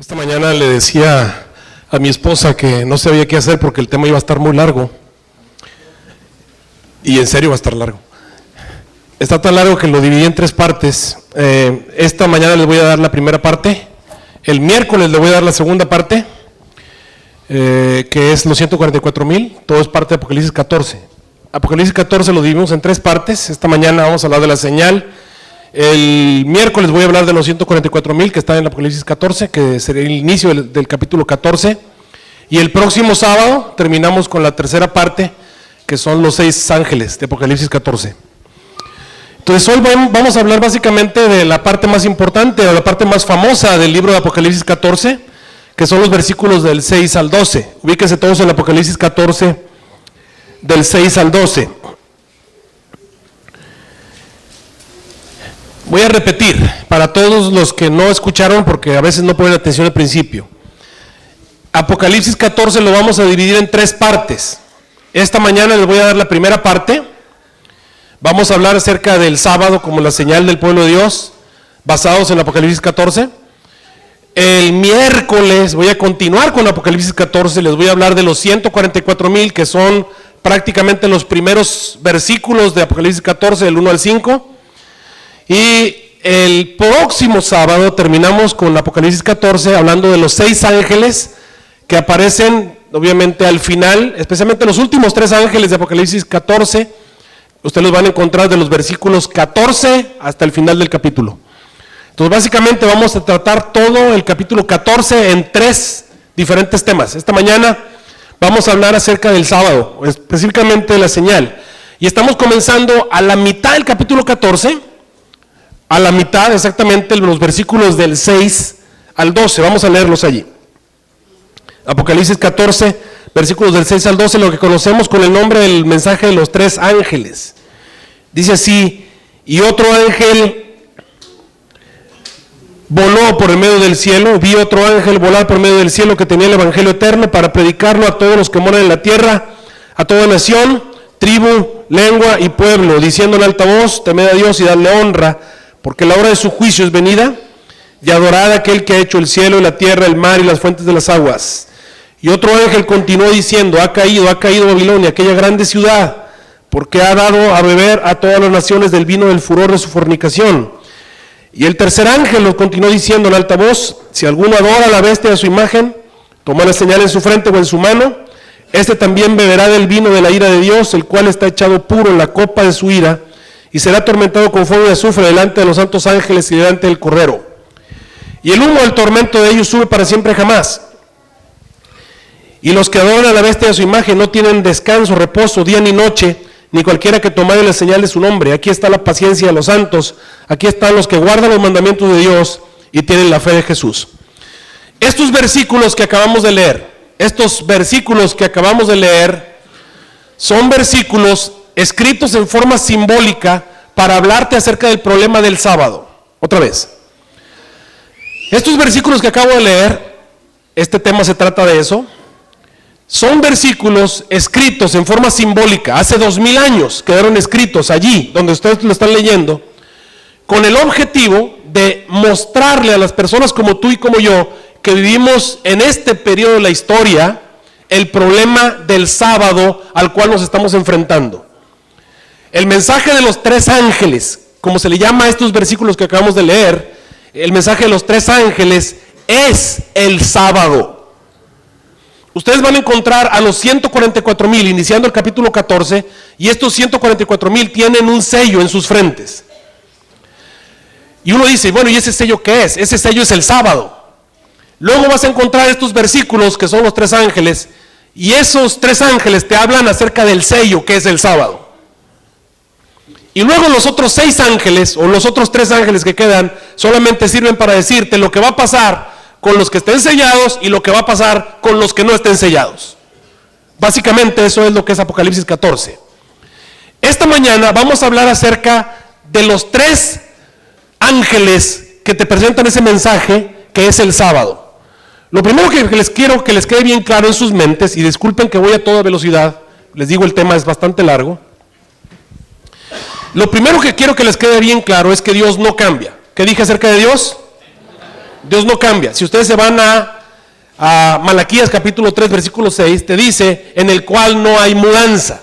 Esta mañana le decía a mi esposa que no sabía qué hacer porque el tema iba a estar muy largo. Y en serio va a estar largo. Está tan largo que lo dividí en 3 partes. Esta mañana les voy a dar la primera parte. El miércoles les voy a dar la segunda parte, que es los 144,000. Todo es parte de Apocalipsis 14. Apocalipsis 14 lo dividimos en 3 partes. Esta mañana vamos a hablar de la señal. El miércoles voy a hablar de los 144,000 que están en Apocalipsis 14, que sería el inicio del capítulo 14. Y el próximo sábado terminamos con la tercera parte, que son los 6 ángeles de Apocalipsis 14. Entonces hoy vamos a hablar básicamente de la parte más importante, o la parte más famosa del libro de Apocalipsis 14, que son los versículos del 6 al 12. Ubíquense todos en Apocalipsis 14, del 6 al 12. Voy a repetir para todos los que no escucharon, porque a veces no ponen atención al principio. Apocalipsis 14 lo vamos a dividir en 3 partes. Esta mañana les voy a dar la primera parte. Vamos a hablar acerca del sábado como la señal del pueblo de Dios, basados en Apocalipsis 14. El miércoles voy a continuar con Apocalipsis 14, les voy a hablar de los 144,000, que son prácticamente los primeros versículos de Apocalipsis 14, del 1 al 5. Y el próximo sábado terminamos con Apocalipsis 14, hablando de los 6 ángeles que aparecen obviamente al final, especialmente los últimos 3 ángeles de Apocalipsis 14. Ustedes los van a encontrar de los versículos 14 hasta el final del capítulo. Entonces básicamente vamos a tratar todo el capítulo 14 en 3 diferentes temas. Esta mañana vamos a hablar acerca del sábado, específicamente de la señal. Y estamos comenzando a la mitad del capítulo 14, a la mitad exactamente los versículos del 6 al 12. Vamos a leerlos allí. Apocalipsis 14, versículos del 6 al 12, lo que conocemos con el nombre del mensaje de los 3 ángeles. Dice así: y otro ángel voló por el medio del cielo, vi otro ángel volar por medio del cielo que tenía el evangelio eterno para predicarlo a todos los que moran en la tierra, a toda nación, tribu, lengua y pueblo, diciendo en alta voz: temed a Dios y dadle honra, porque la hora de su juicio es venida, y adorad a aquel que ha hecho el cielo y la tierra, el mar y las fuentes de las aguas. Y otro ángel continuó diciendo: ha caído Babilonia, aquella grande ciudad, porque ha dado a beber a todas las naciones del vino del furor de su fornicación. Y el tercer ángel lo continuó diciendo en alta voz: si alguno adora a la bestia de su imagen, toma la señal en su frente o en su mano, este también beberá del vino de la ira de Dios, el cual está echado puro en la copa de su ira, y será atormentado con fuego y azufre delante de los santos ángeles y delante del Cordero. Y el humo del tormento de ellos sube para siempre jamás. Y los que adoran a la bestia de su imagen no tienen descanso, reposo, día ni noche, ni cualquiera que tomare la señal de su nombre. Aquí está la paciencia de los santos, aquí están los que guardan los mandamientos de Dios y tienen la fe de Jesús. Estos versículos que acabamos de leer, son versículos escritos en forma simbólica para hablarte acerca del problema del sábado. Otra vez. Estos versículos que acabo de leer, este tema se trata de eso. Son versículos escritos en forma simbólica. Hace 2000 años quedaron escritos allí, donde ustedes lo están leyendo, con el objetivo de mostrarle a las personas como tú y como yo, que vivimos en este periodo de la historia, el problema del sábado al cual nos estamos enfrentando. El mensaje de los 3 ángeles, como se le llama a estos versículos que acabamos de leer, el mensaje de los 3 ángeles es el sábado. Ustedes van a encontrar a los 144,000 iniciando el capítulo 14, y estos 144,000 tienen un sello en sus frentes. Y uno dice: bueno, ¿y ese sello qué es? Ese sello es el sábado. Luego vas a encontrar estos versículos que son los 3 ángeles, y esos 3 ángeles te hablan acerca del sello que es el sábado. Y luego los otros 6 ángeles, o los otros 3 ángeles que quedan, solamente sirven para decirte lo que va a pasar con los que estén sellados y lo que va a pasar con los que no estén sellados. Básicamente eso es lo que es Apocalipsis 14. Esta mañana vamos a hablar acerca de los 3 ángeles que te presentan ese mensaje que es el sábado. Lo primero que les quiero que les quede bien claro en sus mentes, y disculpen que voy a toda velocidad, les digo el tema es bastante largo. Lo primero que quiero que les quede bien claro es que Dios no cambia. ¿Qué dije acerca de Dios? Dios no cambia. Si ustedes se van a Malaquías capítulo 3 versículo 6, te dice en el cual no hay mudanza.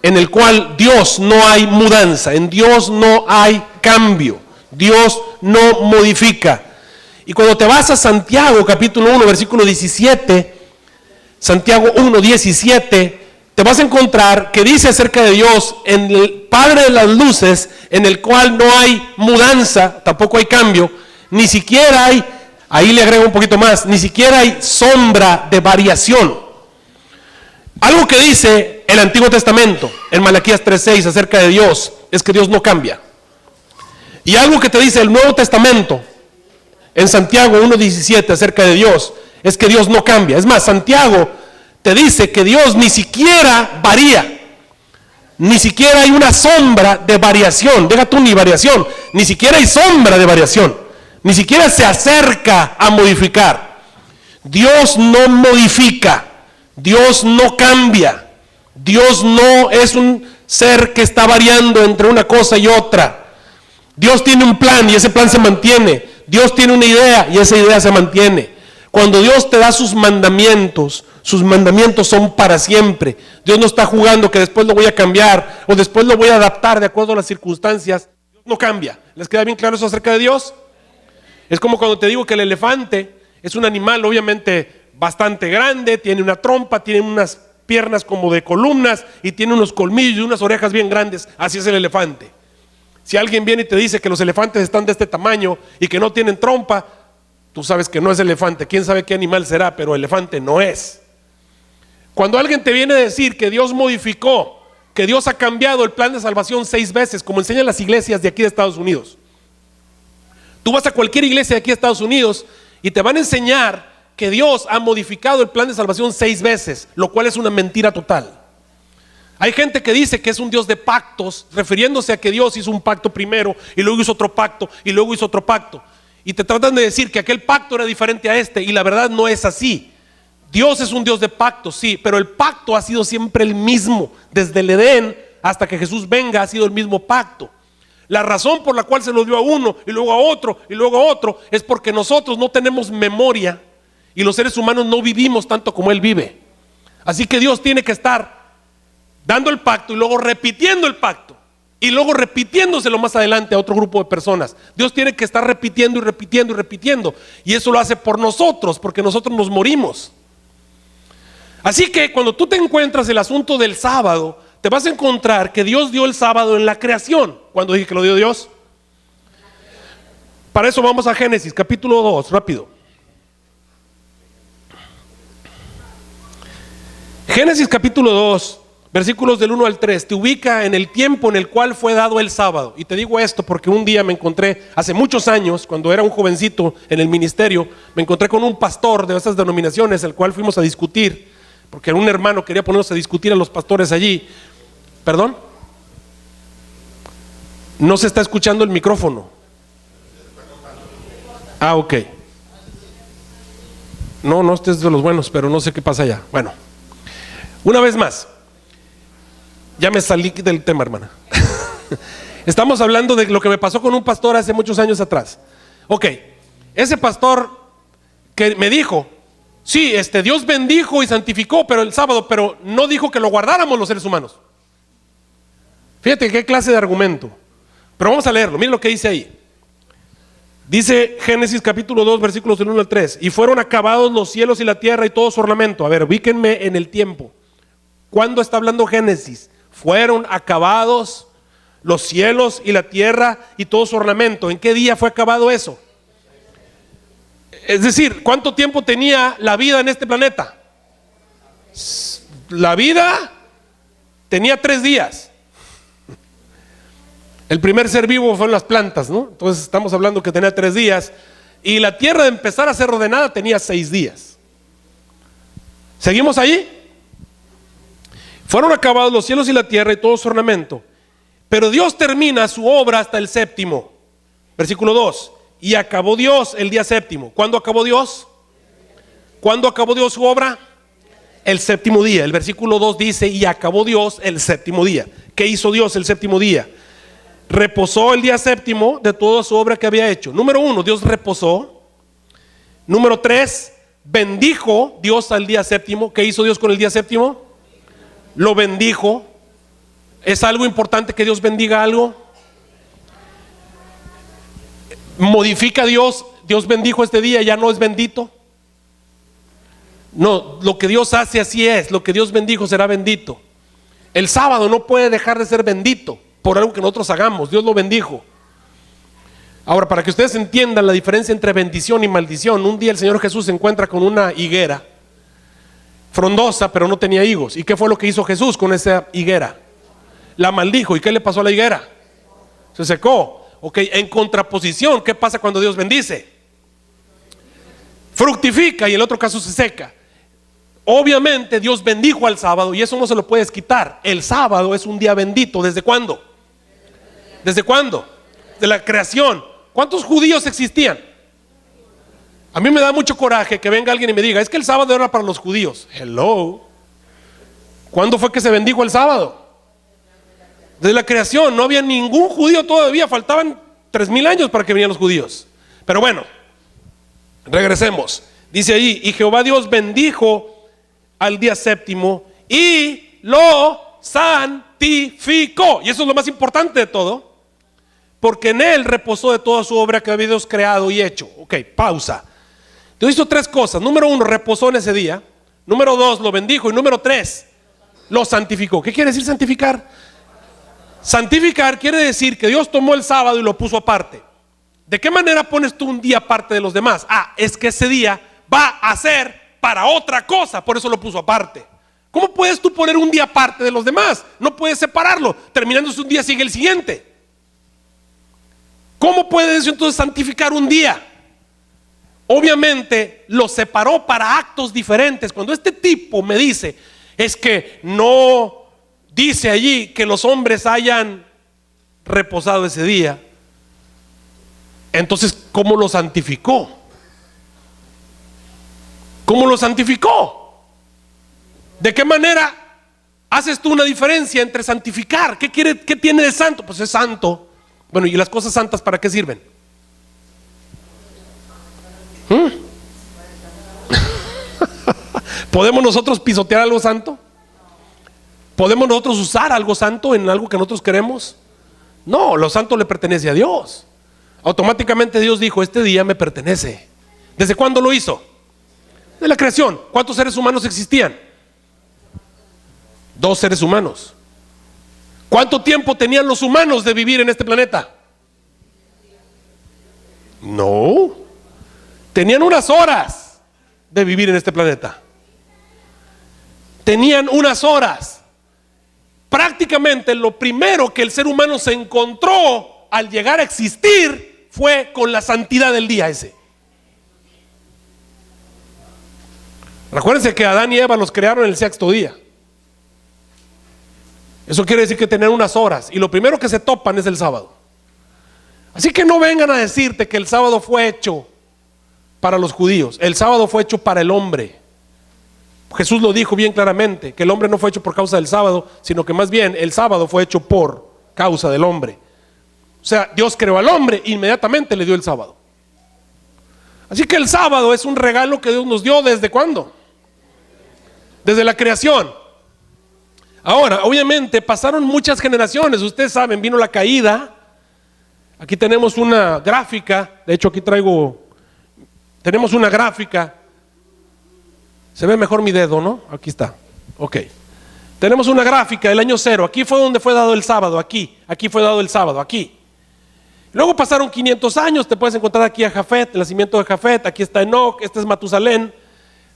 En el cual Dios no hay mudanza, en Dios no hay cambio, Dios no modifica. Y cuando te vas a Santiago capítulo 1 versículo 17, Santiago 1, 17, te vas a encontrar que dice acerca de Dios, en el Padre de las luces, en el cual no hay mudanza, tampoco hay cambio, ni siquiera hay, ahí le agrego un poquito más, ni siquiera hay sombra de variación. Algo que dice el Antiguo Testamento en Malaquías 3:6 acerca de Dios es que Dios no cambia. Y algo que te dice el Nuevo Testamento en Santiago 1:17 acerca de Dios es que Dios no cambia. Es más, Santiago te dice que Dios ni siquiera varía. Ni siquiera hay una sombra de variación. Deja tú ni variación. Ni siquiera hay sombra de variación. Ni siquiera se acerca a modificar. Dios no modifica. Dios no cambia. Dios no es un ser que está variando entre una cosa y otra. Dios tiene un plan y ese plan se mantiene. Dios tiene una idea y esa idea se mantiene. Cuando Dios te da sus mandamientos son para siempre. Dios no está jugando que después lo voy a cambiar o después lo voy a adaptar de acuerdo a las circunstancias. Dios no cambia. ¿Les queda bien claro eso acerca de Dios? Es como cuando te digo que el elefante es un animal obviamente bastante grande, tiene una trompa, tiene unas piernas como de columnas y tiene unos colmillos y unas orejas bien grandes. Así es el elefante. Si alguien viene y te dice que los elefantes están de este tamaño y que no tienen trompa, tú sabes que no es elefante. Quién sabe qué animal será, pero elefante no es. Cuando alguien te viene a decir que Dios modificó, que Dios ha cambiado el plan de salvación 6 veces, como enseñan las iglesias de aquí de Estados Unidos. Tú vas a cualquier iglesia de aquí de Estados Unidos y te van a enseñar que Dios ha modificado el plan de salvación 6 veces, lo cual es una mentira total. Hay gente que dice que es un Dios de pactos, refiriéndose a que Dios hizo un pacto primero y luego hizo otro pacto y luego hizo otro pacto. Y te tratan de decir que aquel pacto era diferente a este y la verdad no es así. Dios es un Dios de pactos, sí, pero el pacto ha sido siempre el mismo. Desde el Edén hasta que Jesús venga ha sido el mismo pacto. La razón por la cual se lo dio a uno y luego a otro y luego a otro es porque nosotros no tenemos memoria y los seres humanos no vivimos tanto como Él vive. Así que Dios tiene que estar dando el pacto y luego repitiendo el pacto y luego repitiéndoselo más adelante a otro grupo de personas. Dios tiene que estar repitiendo y repitiendo y repitiendo, y eso lo hace por nosotros, porque nosotros nos morimos. Así que cuando tú te encuentras el asunto del sábado, te vas a encontrar que Dios dio el sábado en la creación. ¿Cuándo dije que lo dio Dios? Para eso vamos a Génesis capítulo 2, rápido. Génesis capítulo 2, versículos del 1 al 3, te ubica en el tiempo en el cual fue dado el sábado. Y te digo esto porque un día me encontré, hace muchos años, cuando era un jovencito en el ministerio, me encontré con un pastor de esas denominaciones, el cual fuimos a discutir, porque un hermano quería ponernos a discutir a los pastores allí. ¿Perdón? No se está escuchando el micrófono. Ah, ok. No, este es de los buenos, pero no sé qué pasa allá. Bueno, una vez más. Ya me salí del tema, hermana. Estamos hablando de lo que me pasó con un pastor hace muchos años atrás. Ok, ese pastor que me dijo, sí, Dios bendijo y santificó pero el sábado, pero no dijo que lo guardáramos los seres humanos. Fíjate qué clase de argumento. Pero vamos a leerlo, miren lo que dice ahí. Dice Génesis capítulo 2, versículos del 1 al 3. Y fueron acabados los cielos y la tierra y todo su ornamento. A ver, ubíquenme en el tiempo. ¿Cuándo está hablando Génesis? Fueron acabados los cielos y la tierra y todo su ornamento. ¿En qué día fue acabado eso? Es decir, ¿cuánto tiempo tenía la vida en este planeta? La vida tenía 3 días. El primer ser vivo fueron las plantas, ¿no? Entonces estamos hablando que tenía 3 días. Y la tierra de empezar a ser ordenada tenía 6 días. ¿Seguimos ahí? Fueron acabados los cielos y la tierra y todo su ornamento. Pero Dios termina su obra hasta el séptimo. Versículo 2. Y acabó Dios el día séptimo. ¿Cuándo acabó Dios? ¿Cuándo acabó Dios su obra? El séptimo día. El versículo 2 dice, y acabó Dios el séptimo día. ¿Qué hizo Dios el séptimo día? Reposó el día séptimo de toda su obra que había hecho. Número 1, Dios reposó. Número 3, bendijo Dios al día séptimo. ¿Qué hizo Dios con el día séptimo? Lo bendijo. ¿Es algo importante que Dios bendiga algo? ¿Modifica Dios? Dios bendijo este día, ya no es bendito. No, lo que Dios hace así es. Lo que Dios bendijo será bendito. El sábado no puede dejar de ser bendito por algo que nosotros hagamos. Dios lo bendijo. Ahora, para que ustedes entiendan la diferencia entre bendición y maldición, un día el Señor Jesús se encuentra con una higuera frondosa, pero no tenía higos. ¿Y qué fue lo que hizo Jesús con esa higuera? La maldijo. ¿Y qué le pasó a la higuera? Se secó. Ok, en contraposición, ¿qué pasa cuando Dios bendice? Fructifica, y en el otro caso se seca. Obviamente Dios bendijo al sábado y eso no se lo puedes quitar. El sábado es un día bendito. ¿Desde cuándo? ¿Desde cuándo? De la creación. ¿Cuántos judíos existían? A mí me da mucho coraje que venga alguien y me diga, es que el sábado era para los judíos. Hello. ¿Cuándo fue que se bendijo el sábado? Desde la creación. No había ningún judío todavía. Faltaban 3000 años para que vinieran los judíos. Pero bueno, regresemos. Dice ahí, y Jehová Dios bendijo al día séptimo y lo santificó. Y eso es lo más importante de todo, porque en él reposó de toda su obra que había Dios creado y hecho. Ok, pausa. Dios hizo 3 cosas. Número 1, reposó en ese día. Número 2, lo bendijo. Y número 3, lo santificó. ¿Qué quiere decir santificar? Santificar quiere decir que Dios tomó el sábado y lo puso aparte. ¿De qué manera pones tú un día aparte de los demás? Es que ese día va a ser para otra cosa, por eso lo puso aparte. ¿Cómo puedes tú poner un día aparte de los demás? No puedes separarlo. Terminándose un día sigue el siguiente. ¿Cómo puedes entonces santificar un día? Obviamente lo separó para actos diferentes. Cuando este tipo me dice, es que no dice allí que los hombres hayan reposado ese día, entonces ¿cómo lo santificó? ¿Cómo lo santificó? ¿De qué manera haces tú una diferencia entre santificar? ¿Qué tiene de santo? Pues es santo. Bueno, ¿y las cosas santas para qué sirven? ¿Podemos nosotros pisotear algo santo? ¿Podemos nosotros usar algo santo en algo que nosotros queremos? No, lo santo le pertenece a Dios. Automáticamente Dios dijo, este día me pertenece. ¿Desde cuándo lo hizo? De la creación. ¿Cuántos seres humanos existían? 2 seres humanos. ¿Cuánto tiempo tenían los humanos de vivir en este planeta? No. Tenían unas horas de vivir en este planeta. Tenían unas horas. Prácticamente lo primero que el ser humano se encontró al llegar a existir fue con la santidad del día ese. Recuérdense que Adán y Eva los crearon en el 6º día. Eso quiere decir que tenían unas horas. Y lo primero que se topan es el sábado. Así que no vengan a decirte que el sábado fue hecho para los judíos. El sábado fue hecho para el hombre. Jesús lo dijo bien claramente, que el hombre no fue hecho por causa del sábado, sino que más bien el sábado fue hecho por causa del hombre. O sea, Dios creó al hombre e inmediatamente le dio el sábado. Así que el sábado es un regalo que Dios nos dio. ¿Desde cuándo? Desde la creación. Ahora, obviamente pasaron muchas generaciones. Ustedes saben, vino la caída. Aquí tenemos una gráfica. De hecho, aquí tenemos una gráfica. Se ve mejor mi dedo, ¿no? Aquí está. Ok. Tenemos una gráfica del año 0. Aquí fue donde fue dado el sábado. Aquí fue dado el sábado. Aquí. Luego pasaron 500 años. Te puedes encontrar aquí a Jafet, el nacimiento de Jafet. Aquí está Enoc. Este es Matusalén.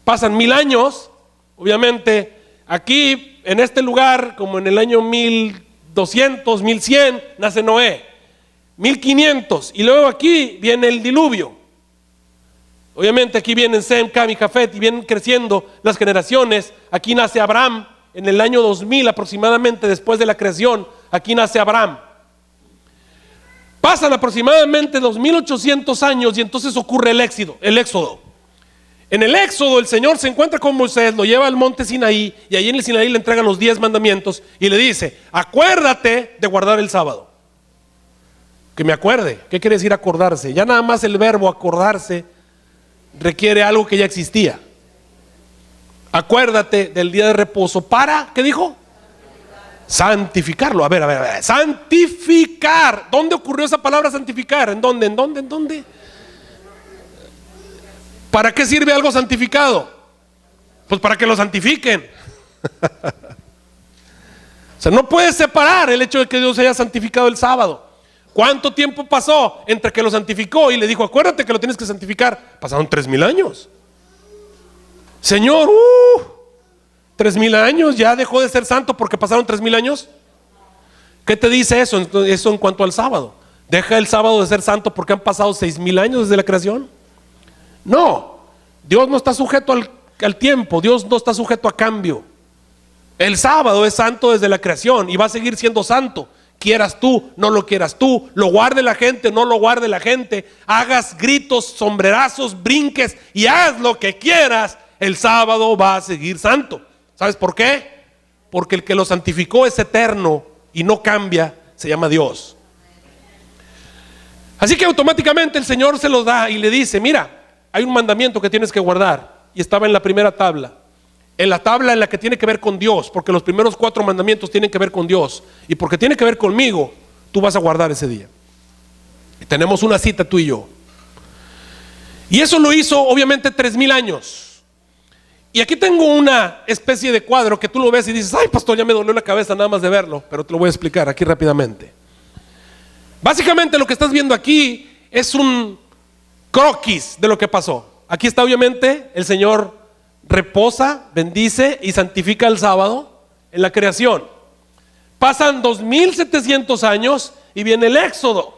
Pasan 1000 años. Obviamente, aquí, en este lugar, como en el año 1200, 1100, nace Noé. 1500. Y luego aquí viene el diluvio. Obviamente aquí vienen Sem, Cam y Jafet y vienen creciendo las generaciones. Aquí nace Abraham en el año 2000 aproximadamente después de la creación. Aquí nace Abraham. Pasan aproximadamente 2800 años y entonces ocurre el éxodo. En el éxodo el Señor se encuentra con Moisés, lo lleva al monte Sinaí y allí en el Sinaí le entrega los 10 mandamientos y le dice, acuérdate de guardar el sábado. Que me acuerde. ¿Qué quiere decir acordarse? Ya nada más el verbo acordarse requiere algo que ya existía. Acuérdate del día de reposo para, ¿qué dijo? Santificarlo. A ver. Santificar. ¿Dónde ocurrió esa palabra santificar? ¿En dónde? ¿Para qué sirve algo santificado? Pues para que lo santifiquen. O sea, no puedes separar el hecho de que Dios haya santificado el sábado. ¿Cuánto tiempo pasó entre que lo santificó y le dijo, acuérdate que lo tienes que santificar? Pasaron 3000 años. Señor, 3000 años, ya dejó de ser santo porque pasaron 3000 años. ¿Qué te dice eso en cuanto al sábado? ¿Deja el sábado de ser santo porque han pasado 6000 años desde la creación? No, Dios no está sujeto al tiempo, Dios no está sujeto a cambio. El sábado es santo desde la creación y va a seguir siendo santo. Quieras tú, no lo quieras tú, lo guarde la gente, no lo guarde la gente, hagas gritos, sombrerazos, brinques y haz lo que quieras, el sábado va a seguir santo. ¿Sabes por qué? Porque el que lo santificó es eterno y no cambia, se llama Dios. Así que automáticamente el Señor se los da y le dice, mira, hay un mandamiento que tienes que guardar, y estaba en la primera tabla. En la tabla en la que tiene que ver con Dios, porque los primeros 4 mandamientos tienen que ver con Dios, y porque tiene que ver conmigo, tú vas a guardar ese día. Y tenemos una cita tú y yo. Y eso lo hizo obviamente 3000 años. Y aquí tengo una especie de cuadro que tú lo ves y dices, ay pastor, ya me dolió la cabeza nada más de verlo, pero te lo voy a explicar aquí rápidamente. Básicamente lo que estás viendo aquí es un croquis de lo que pasó. Aquí está obviamente el Señor reposa, bendice y santifica el sábado en la creación. Pasan 2700 años y viene el Éxodo.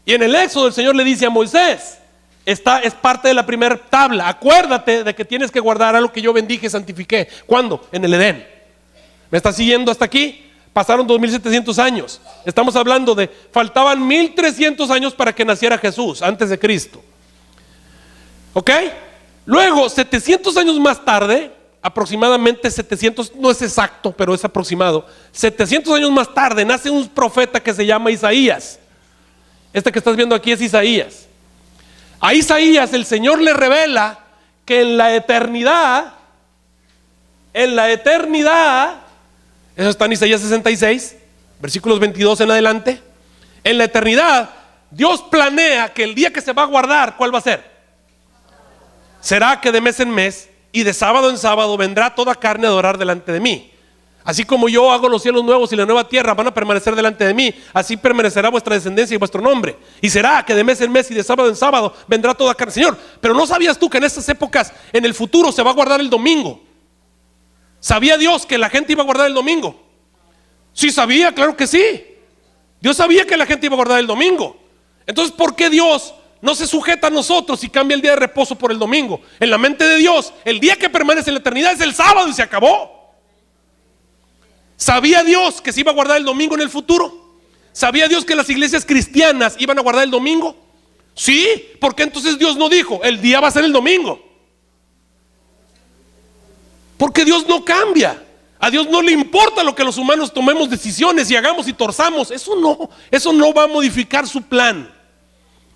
Y en el Éxodo el Señor le dice a Moisés, esta es parte de la primera tabla, acuérdate de que tienes que guardar algo que yo bendije y santifiqué. ¿Cuándo? En el Edén. ¿Me estás siguiendo hasta aquí? Pasaron 2700 años. Estamos hablando de, faltaban 1300 años para que naciera Jesús, antes de Cristo. ¿Ok? Luego, 700 años más tarde, aproximadamente 700, no es exacto, pero es aproximado, 700 años más tarde nace un profeta que se llama Isaías. Este que estás viendo aquí es Isaías. A Isaías el Señor le revela que en la eternidad, eso está en Isaías 66, versículos 22 en adelante, en la eternidad, Dios planea que el día que se va a guardar, ¿cuál va a ser? Será que de mes en mes y de sábado en sábado vendrá toda carne a adorar delante de mí. Así como yo hago los cielos nuevos y la nueva tierra van a permanecer delante de mí, así permanecerá vuestra descendencia y vuestro nombre. Y será que de mes en mes y de sábado en sábado vendrá toda carne. Señor, pero ¿no sabías tú que en estas épocas, en el futuro, se va a guardar el domingo? ¿Sabía Dios que la gente iba a guardar el domingo? Sí sabía, claro que sí. Dios sabía que la gente iba a guardar el domingo. Entonces, ¿por qué Dios no se sujeta a nosotros y cambia el día de reposo por el domingo? En la mente de Dios, el día que permanece en la eternidad es el sábado y se acabó. ¿Sabía Dios que se iba a guardar el domingo en el futuro? ¿Sabía Dios que las iglesias cristianas iban a guardar el domingo? Sí, porque entonces Dios no dijo, el día va a ser el domingo. Porque Dios no cambia. A Dios no le importa lo que los humanos tomemos decisiones y hagamos y torzamos. Eso no va a modificar su plan.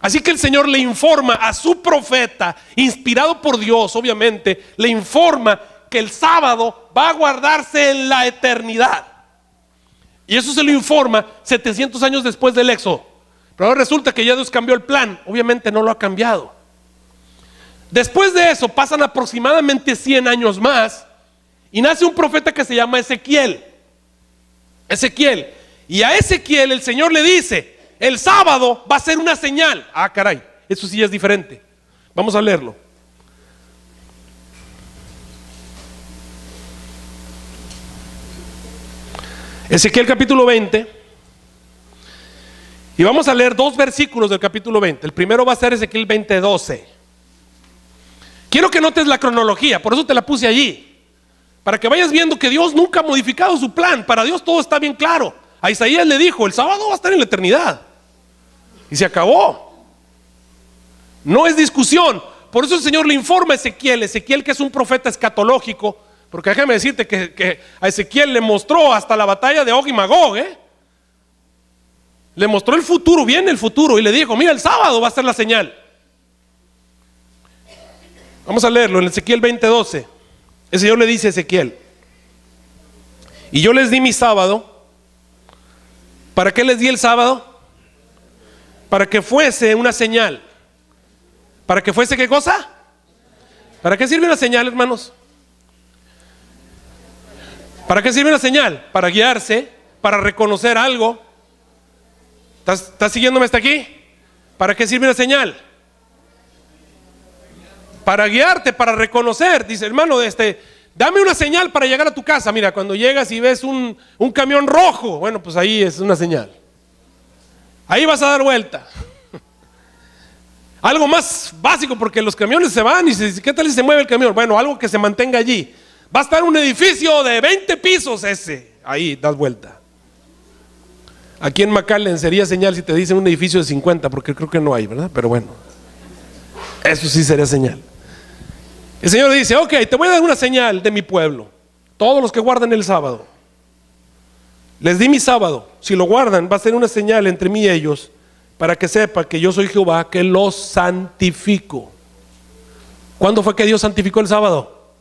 Así que el Señor le informa a su profeta, inspirado por Dios obviamente, le informa que el sábado va a guardarse en la eternidad. Y eso se lo informa 700 años después del Éxodo. Pero ahora resulta que ya Dios cambió el plan. Obviamente no lo ha cambiado. Después de eso pasan aproximadamente 100 años más y nace un profeta que se llama Ezequiel. Y a Ezequiel el Señor le dice, el sábado va a ser una señal. Ah, caray, eso sí es diferente. Vamos a leerlo. Ezequiel capítulo 20. Y vamos a leer 2 versículos del capítulo 20. El primero va a ser Ezequiel 20:12. Quiero que notes la cronología, por eso te la puse allí. Para que vayas viendo que Dios nunca ha modificado su plan. Para Dios todo está bien claro. A Isaías le dijo, el sábado va a estar en la eternidad. Y se acabó. No es discusión. Por eso el Señor le informa a Ezequiel que es un profeta escatológico. Porque déjame decirte que a Ezequiel le mostró hasta la batalla de Og y Magog, Le mostró el futuro, viene el futuro. Y le dijo, mira, el sábado va a ser la señal. Vamos a leerlo en Ezequiel 20:12. El Señor le dice a Ezequiel: y yo les di mi sábado. ¿Para qué les di el sábado? Para que fuese una señal. ¿Para que fuese qué cosa? ¿Para qué sirve una señal, hermanos? ¿Para qué sirve una señal? Para guiarse, para reconocer algo. ¿Estás siguiéndome hasta aquí? ¿Para qué sirve una señal? Para guiarte, para reconocer. Dice, hermano, dame una señal para llegar a tu casa. Mira, cuando llegas y ves un camión rojo, bueno, pues ahí es una señal. Ahí vas a dar vuelta. Algo más básico, porque los camiones se van y ¿qué tal si se mueve el camión? Bueno, algo que se mantenga allí. Va a estar un edificio de 20 pisos ese. Ahí das vuelta. Aquí en McAllen sería señal si te dicen un edificio de 50, porque creo que no hay, ¿verdad? Pero bueno, eso sí sería señal. El Señor dice, ok, te voy a dar una señal de mi pueblo. Todos los que guardan el sábado. Les di mi sábado. Si lo guardan, va a ser una señal entre mí y ellos, para que sepa que yo soy Jehová, que los santifico. ¿Cuándo fue que Dios santificó el sábado?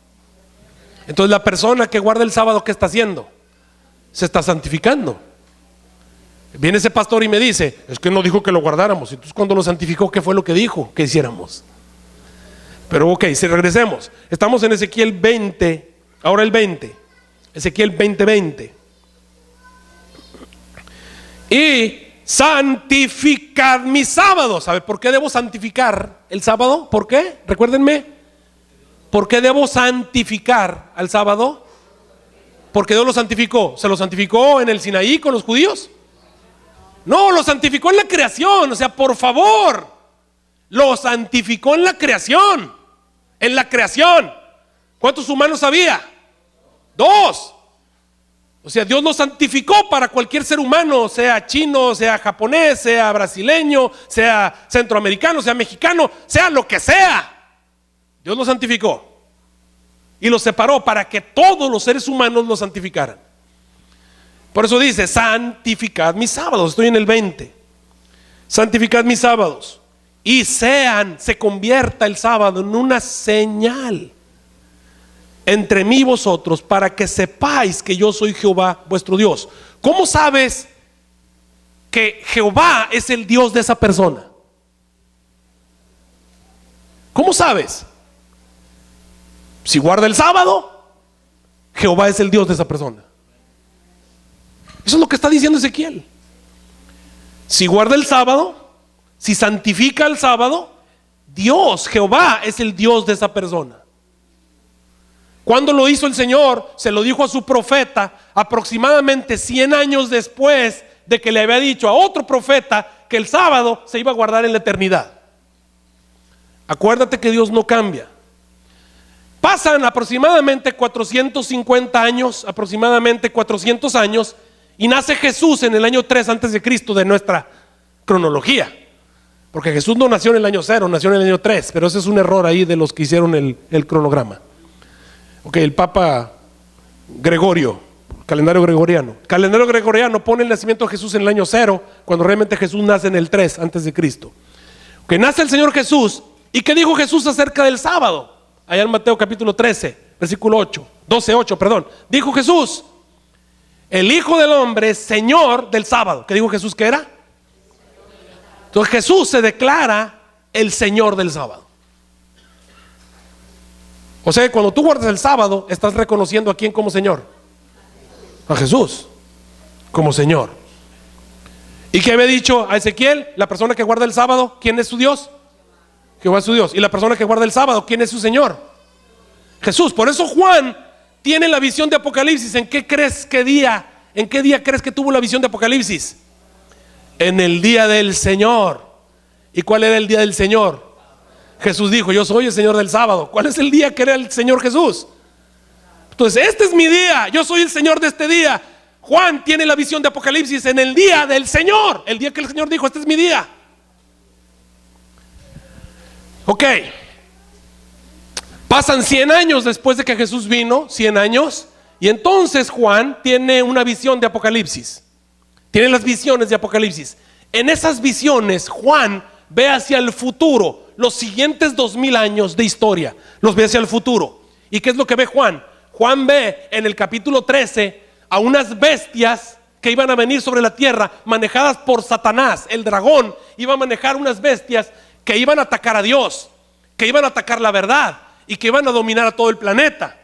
Entonces la persona que guarda el sábado, ¿qué está haciendo? Se está santificando. Viene ese pastor y me dice, es que no dijo que lo guardáramos. Entonces cuando lo santificó, ¿qué fue lo que dijo que hiciéramos? Pero ok, si regresemos, estamos en Ezequiel 20, ahora el 20, Ezequiel 20:20. Y santificad mi sábado. ¿Sabe por qué debo santificar el sábado? ¿Por qué? Recuérdenme. ¿Por qué debo santificar al sábado? Porque Dios lo santificó. ¿Se lo santificó en el Sinaí con los judíos? No, lo santificó en la creación. O sea, por favor, lo santificó en la creación. En la creación. ¿Cuántos humanos había? 2. O sea, Dios lo santificó para cualquier ser humano, sea chino, sea japonés, sea brasileño, sea centroamericano, sea mexicano, sea lo que sea. Dios lo santificó y lo separó para que todos los seres humanos lo santificaran. Por eso dice, santificad mis sábados. Estoy en el 20. Santificad mis sábados y se convierta el sábado en una señal entre mí y vosotros, para que sepáis que yo soy Jehová vuestro Dios. ¿Cómo sabes que Jehová es el Dios de esa persona? ¿Cómo sabes? Si guarda el sábado, Jehová es el Dios de esa persona. Eso es lo que está diciendo Ezequiel. Si guarda el sábado, si santifica el sábado, Dios, Jehová, es el Dios de esa persona. ¿Cuándo lo hizo el Señor? Se lo dijo a su profeta aproximadamente 100 años después de que le había dicho a otro profeta que el sábado se iba a guardar en la eternidad. Acuérdate que Dios no cambia. Pasan aproximadamente 450 años, aproximadamente 400 años, y nace Jesús en el año 3 antes de Cristo de nuestra cronología. Porque Jesús no nació en el año 0, nació en el año 3, pero ese es un error ahí de los que hicieron el cronograma. Ok, el Papa Gregorio, calendario gregoriano pone el nacimiento de Jesús en el año 0, cuando realmente Jesús nace en el 3 antes de Cristo. Ok, nace el Señor Jesús. ¿Y qué dijo Jesús acerca del sábado? Allá en Mateo capítulo 13, versículo 12:8, perdón. Dijo Jesús, el Hijo del Hombre es Señor del sábado. ¿Qué dijo Jesús que era? Entonces Jesús se declara el Señor del sábado. O sea, cuando tú guardas el sábado, estás reconociendo a quién como Señor. A Jesús como Señor. ¿Y qué había dicho a Ezequiel? La persona que guarda el sábado, ¿quién es su Dios? Jehová es su Dios. Y la persona que guarda el sábado, ¿quién es su Señor? Jesús. Por eso Juan tiene la visión de Apocalipsis. ¿En qué día crees que tuvo la visión de Apocalipsis? En el día del Señor. ¿Y cuál era el día del Señor? Jesús dijo, yo soy el Señor del sábado. ¿Cuál es el día que era el Señor Jesús? Entonces, este es mi día, yo soy el Señor de este día. Juan tiene la visión de Apocalipsis en el día del Señor, el día que el Señor dijo, este es mi día. Ok, pasan 100 años después de que Jesús vino, 100 años, y entonces Juan tiene una visión de Apocalipsis. Tiene las visiones de Apocalipsis. En esas visiones Juan ve hacia el futuro, los siguientes 2000 años de historia, los ve hacia el futuro. ¿Y qué es lo que ve Juan? Juan ve en el capítulo 13 a unas bestias que iban a venir sobre la tierra, manejadas por Satanás. El dragón iba a manejar unas bestias que iban a atacar a Dios, que iban a atacar la verdad y que iban a dominar a todo el planeta.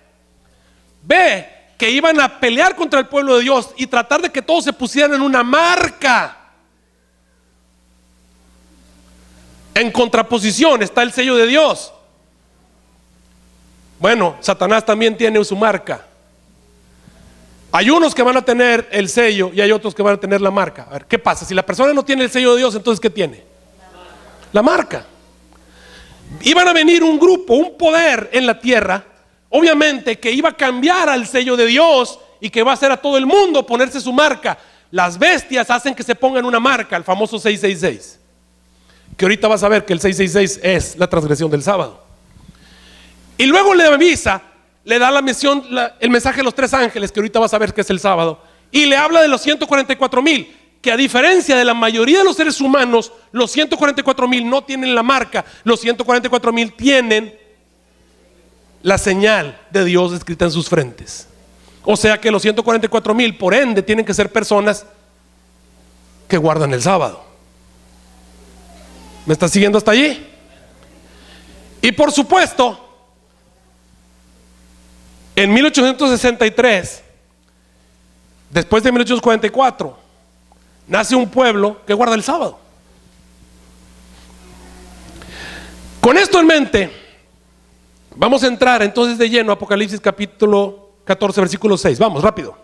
Ve que iban a pelear contra el pueblo de Dios y tratar de que todos se pusieran en una marca. En contraposición está el sello de Dios. Bueno, Satanás también tiene su marca. Hay unos que van a tener el sello y hay otros que van a tener la marca. A ver, ¿qué pasa? Si la persona no tiene el sello de Dios, entonces ¿qué tiene? La marca. Iban a venir un grupo, un poder en la tierra, obviamente que iba a cambiar al sello de Dios y que va a hacer a todo el mundo ponerse su marca. Las bestias hacen que se pongan una marca, el famoso 666. Que ahorita vas a ver que el 666 es la transgresión del sábado. Y luego le avisa, le da la misión, el mensaje de los 3 ángeles, que ahorita vas a ver que es el sábado. Y le habla de los 144,000, que a diferencia de la mayoría de los seres humanos, los 144,000 no tienen la marca. Los 144,000 tienen la señal de Dios escrita en sus frentes. O sea que los 144,000, por ende, tienen que ser personas que guardan el sábado. ¿Me estás siguiendo hasta allí? Y por supuesto, en 1863, después de 1844, nace un pueblo que guarda el sábado. Con esto en mente, vamos a entrar entonces de lleno a Apocalipsis capítulo 14, versículo 6. Vamos, rápido.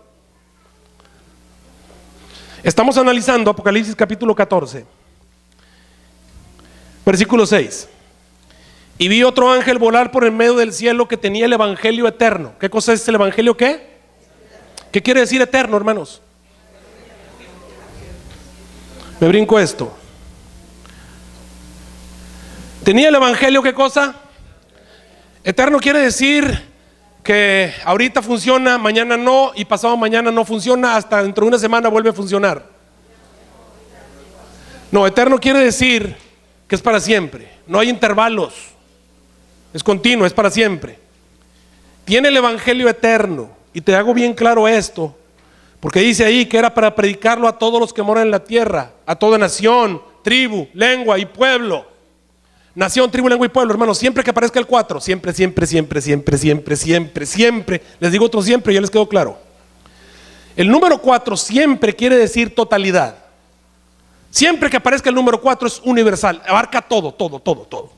Estamos analizando Apocalipsis capítulo 14, versículo 6. Y vi otro ángel volar por el medio del cielo que tenía el evangelio eterno. ¿Qué cosa es el evangelio qué? ¿Qué quiere decir eterno, hermanos? Me brinco esto. ¿Tenía el evangelio qué cosa? Eterno quiere decir que ahorita funciona, mañana no, y pasado mañana no funciona, hasta dentro de una semana vuelve a funcionar. No, eterno quiere decir que es para siempre, no hay intervalos, es continuo, es para siempre. Tiene el evangelio eterno, y te hago bien claro esto, porque dice ahí que era para predicarlo a todos los que moran en la tierra, a toda nación, tribu, lengua y pueblo. Nación, tribu, lengua y pueblo, hermanos, siempre que aparezca el 4, siempre, siempre, siempre, siempre, siempre, siempre, siempre, les digo otro siempre, ya les quedó claro. El número 4 siempre quiere decir totalidad. Siempre que aparezca el número 4 es universal, abarca todo, todo, todo, todo.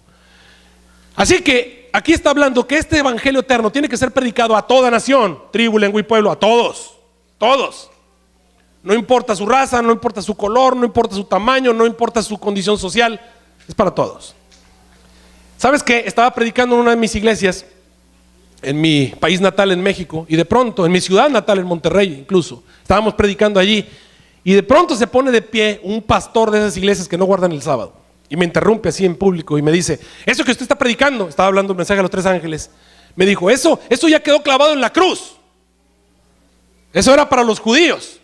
Así que aquí está hablando que este evangelio eterno tiene que ser predicado a toda nación, tribu, lengua y pueblo, a todos, todos. No importa su raza, no importa su color, no importa su tamaño, no importa su condición social, es para todos. ¿Sabes qué? Estaba predicando en una de mis iglesias, en mi país natal en México, y de pronto, en mi ciudad natal en Monterrey incluso, estábamos predicando allí, y de pronto se pone de pie un pastor de esas iglesias que no guardan el sábado, y me interrumpe así en público y me dice: eso que usted está predicando, estaba hablando el mensaje a los 3 ángeles, me dijo, eso ya quedó clavado en la cruz, eso era para los judíos.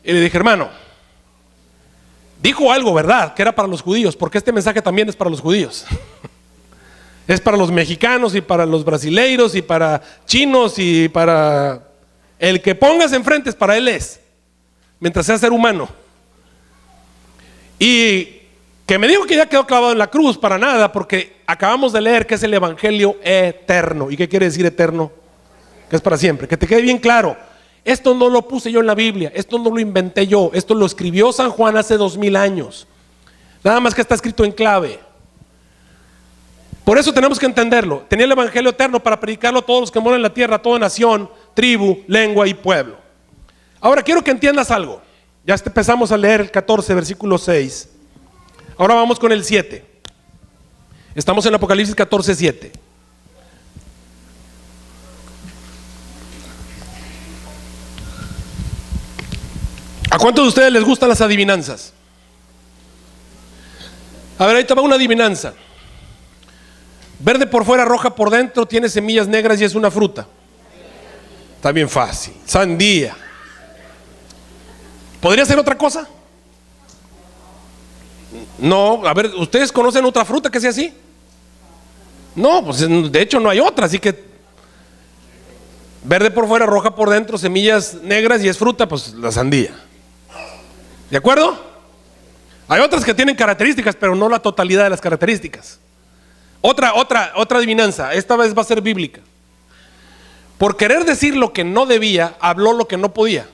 Y le dije: hermano, dijo algo, ¿verdad? Que era para los judíos, porque este mensaje también es para los judíos. Es para los mexicanos y para los brasileiros y para chinos y para el que pongas enfrente, es para él es, mientras sea ser humano. Y que me dijo que ya quedó clavado en la cruz, para nada, porque acabamos de leer que es el evangelio eterno. ¿Y qué quiere decir eterno? Que es para siempre. Que te quede bien claro, esto no lo puse yo en la Biblia, esto no lo inventé yo, esto lo escribió San Juan hace 2000 años. Nada más que está escrito en clave. Por eso tenemos que entenderlo. Tenía el evangelio eterno para predicarlo a todos los que moran en la tierra, a toda nación, tribu, lengua y pueblo. Ahora quiero que entiendas algo. Ya empezamos a leer el 14, versículo 6. Ahora vamos con el 7. Estamos en Apocalipsis 14, 7. ¿A cuántos de ustedes les gustan las adivinanzas? A ver, ahí te va una adivinanza. Verde por fuera, roja por dentro, tiene semillas negras y es una fruta. Está bien fácil. Sandía. ¿Podría ser otra cosa? No, a ver, ¿ustedes conocen otra fruta que sea así? No, pues de hecho no hay otra, así que verde por fuera, roja por dentro, semillas negras y es fruta, pues la sandía. ¿De acuerdo? Hay otras que tienen características, pero no la totalidad de las características. Otra adivinanza, esta vez va a ser bíblica. Por querer decir lo que no debía, habló lo que no podía.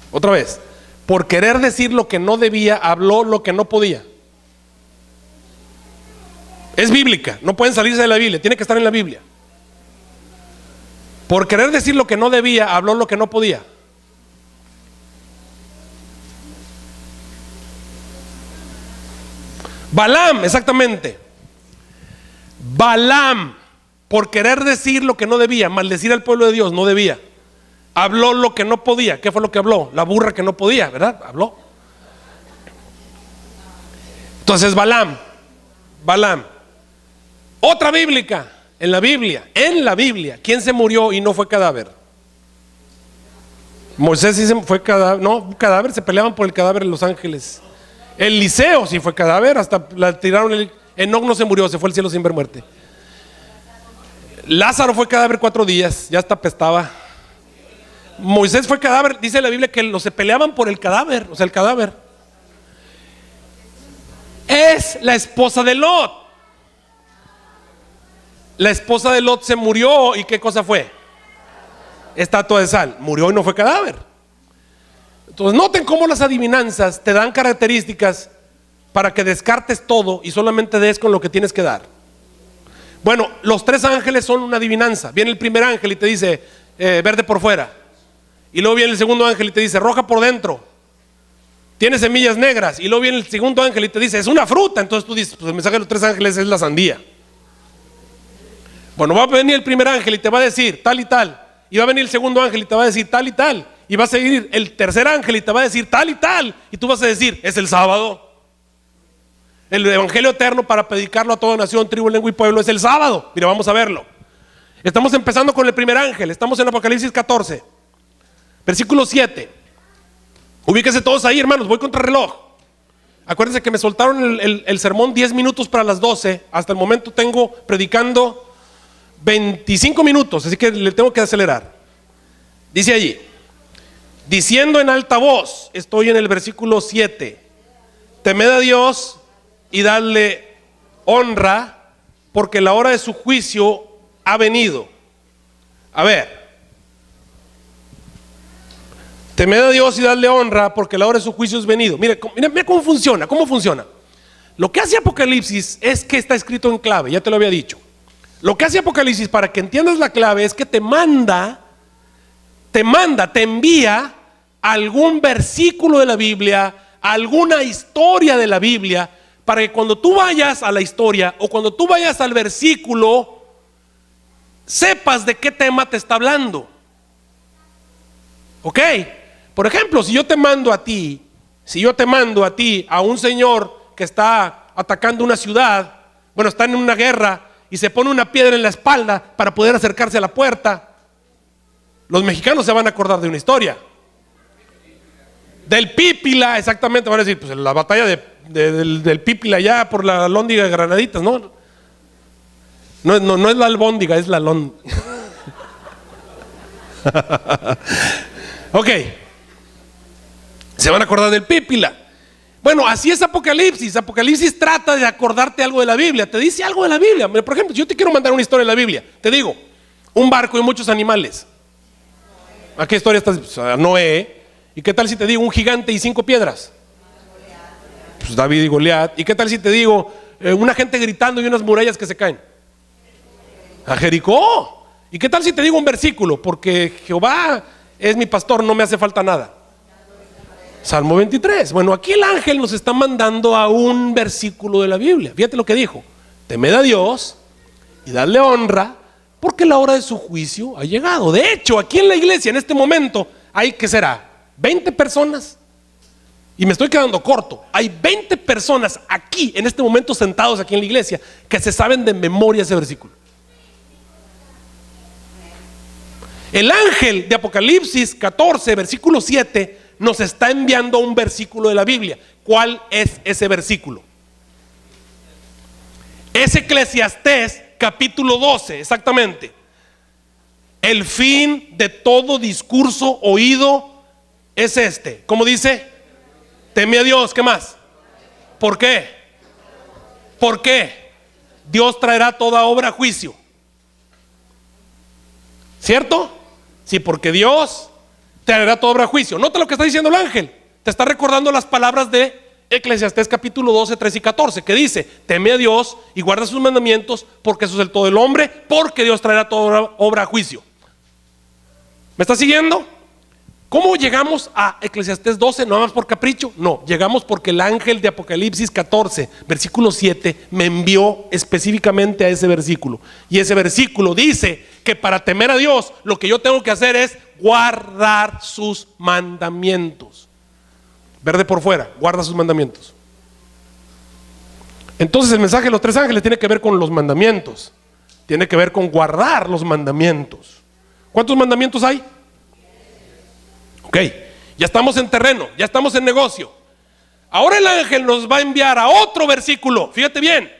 Otra vez, por querer decir lo que no debía, habló lo que no podía. Es bíblica, no pueden salirse de la Biblia, tiene que estar en la Biblia. Por querer decir lo que no debía, habló lo que no podía. Balaam, exactamente. Balaam, por querer decir lo que no debía, maldecir al pueblo de Dios, no debía. Habló lo que no podía. ¿Qué fue lo que habló? La burra que no podía, ¿verdad? Habló. Entonces Balaam. Otra bíblica, en la Biblia, ¿quién se murió y no fue cadáver? Moisés sí fue cadáver, no, cadáver, se peleaban por el cadáver en los ángeles. Eliseo sí fue cadáver, hasta la tiraron. Enoc no se murió, se fue al cielo sin ver muerte. Lázaro fue cadáver 4 días, ya hasta apestaba. Moisés fue cadáver, dice la Biblia que se peleaban por el cadáver, o sea, el cadáver. Es la esposa de Lot. La esposa de Lot se murió y ¿qué cosa fue? Estatua de sal, murió y no fue cadáver. Entonces noten cómo las adivinanzas te dan características para que descartes todo y solamente des con lo que tienes que dar. Bueno, los 3 ángeles son una adivinanza. Viene el primer ángel y te dice verde por fuera, y luego viene el segundo ángel y te dice roja por dentro, tiene semillas negras, y luego viene el segundo ángel y te dice es una fruta. Entonces tú dices, pues el mensaje de los 3 ángeles es la sandía. Bueno, va a venir el primer ángel y te va a decir tal y tal, y va a venir el segundo ángel y te va a decir tal y tal, y va a seguir el tercer ángel y te va a decir tal y tal, y tú vas a decir es el sábado. El evangelio eterno para predicarlo a toda nación, tribu, lengua y pueblo es el sábado. Mira, vamos a verlo. Estamos empezando con el primer ángel. Estamos en Apocalipsis 14 versículo 7. Ubíquense todos ahí, hermanos, voy contra reloj. Acuérdense que me soltaron el sermón 10 minutos para las 12. Hasta el momento tengo predicando 25 minutos, así que le tengo que acelerar. Dice allí, diciendo en alta voz, estoy en el versículo 7: temed a Dios y dadle honra, porque la hora de su juicio ha venido. A ver, temed a Dios y dadle honra, porque la hora de su juicio es venido. Mira cómo funciona. Lo que hace Apocalipsis es que está escrito en clave, ya te lo había dicho. Lo que hace Apocalipsis, para que entiendas la clave, es que te envía algún versículo de la Biblia, alguna historia de la Biblia, para que cuando tú vayas a la historia o cuando tú vayas al versículo, sepas de qué tema te está hablando. ¿Ok? Por ejemplo, si yo te mando a ti a un señor que está atacando una ciudad, bueno, está en una guerra y se pone una piedra en la espalda para poder acercarse a la puerta, los mexicanos se van a acordar de una historia. Del Pípila, exactamente, van a decir, pues la batalla del Pípila allá por la Alhóndiga de Granaditas, ¿no? No es la albóndiga, es la alhóndiga. Ok, se van a acordar del Pípila. Bueno, así es Apocalipsis. Apocalipsis trata de acordarte algo de la Biblia, te dice algo de la Biblia. Por ejemplo, si yo te quiero mandar una historia de la Biblia, te digo, un barco y muchos animales. ¿A qué historia estás? Pues a Noé. ¿Y qué tal si te digo un gigante y 5 piedras? Pues David y Goliat. ¿Y qué tal si te digo una gente gritando y unas murallas que se caen? A Jericó. ¿Y qué tal si te digo un versículo? Porque Jehová es mi pastor, no me hace falta nada. Salmo 23. Bueno, aquí el ángel nos está mandando a un versículo de la Biblia. Fíjate lo que dijo: temed a Dios y dadle honra, porque la hora de su juicio ha llegado. De hecho, aquí en la iglesia en este momento hay, ¿qué será? 20 personas, y me estoy quedando corto. Hay 20 personas aquí en este momento sentados aquí en la iglesia que se saben de memoria ese versículo. El ángel de Apocalipsis 14 versículo 7 nos está enviando un versículo de la Biblia. cuál es ese versículo. Es Eclesiastés capítulo 12, exactamente. El fin de todo discurso oído es este. ¿Cómo dice? Teme a Dios. ¿Qué más? ¿Por qué? ¿Por qué? Dios traerá toda obra a juicio. ¿Cierto? Sí, porque Dios traerá toda obra a juicio. Nota lo que está diciendo el ángel. Te está recordando las palabras de Eclesiastés capítulo 12, 13 y 14, que dice: teme a Dios y guarda sus mandamientos, porque eso es el todo del hombre, porque Dios traerá toda obra a juicio. ¿Me está siguiendo? ¿Cómo llegamos a Eclesiastés 12? ¿No más por capricho? No, llegamos porque el ángel de Apocalipsis 14, versículo 7, me envió específicamente a ese versículo. Y ese versículo dice que para temer a Dios, lo que yo tengo que hacer es guardar sus mandamientos. Verde por fuera, guarda sus mandamientos. Entonces el mensaje de los tres ángeles tiene que ver con los mandamientos. Tiene que ver con guardar los mandamientos. ¿Cuántos mandamientos hay? Ok, ya estamos en terreno, ya estamos en negocio. Ahora el ángel nos va a enviar a otro versículo. Fíjate bien,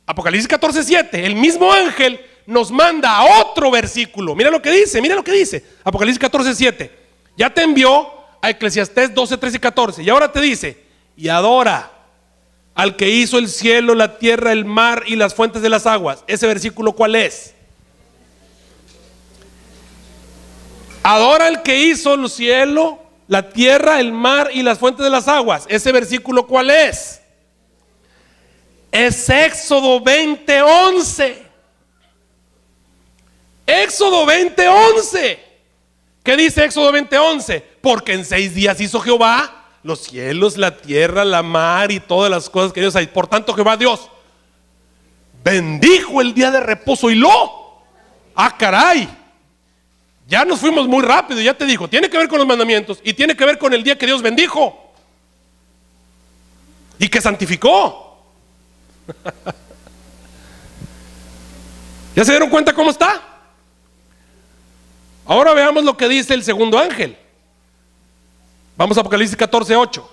Apocalipsis 14, 7. El mismo ángel nos manda a otro versículo. Mira lo que dice, mira lo que dice Apocalipsis 14, 7. Ya te envió a Eclesiastés 12, 13 y 14. Y ahora te dice: y adora al que hizo el cielo, la tierra, el mar y las fuentes de las aguas. ¿Ese versículo cuál es? Adora al que hizo el cielo, la tierra, el mar y las fuentes de las aguas. ¿Ese versículo cuál es? Es Éxodo 20, 11. Éxodo 20, 11. ¿Qué dice Éxodo 20, 11? Porque en 6 días hizo Jehová los cielos, la tierra, la mar y todas las cosas que Dios hay. Por tanto, Jehová Dios bendijo el día de reposo y caray, ya nos fuimos muy rápido. Ya te dijo, tiene que ver con los mandamientos y tiene que ver con el día que Dios bendijo y que santificó. ¿Ya se dieron cuenta cómo está? Ahora veamos lo que dice el segundo ángel. Vamos a Apocalipsis 14, 8.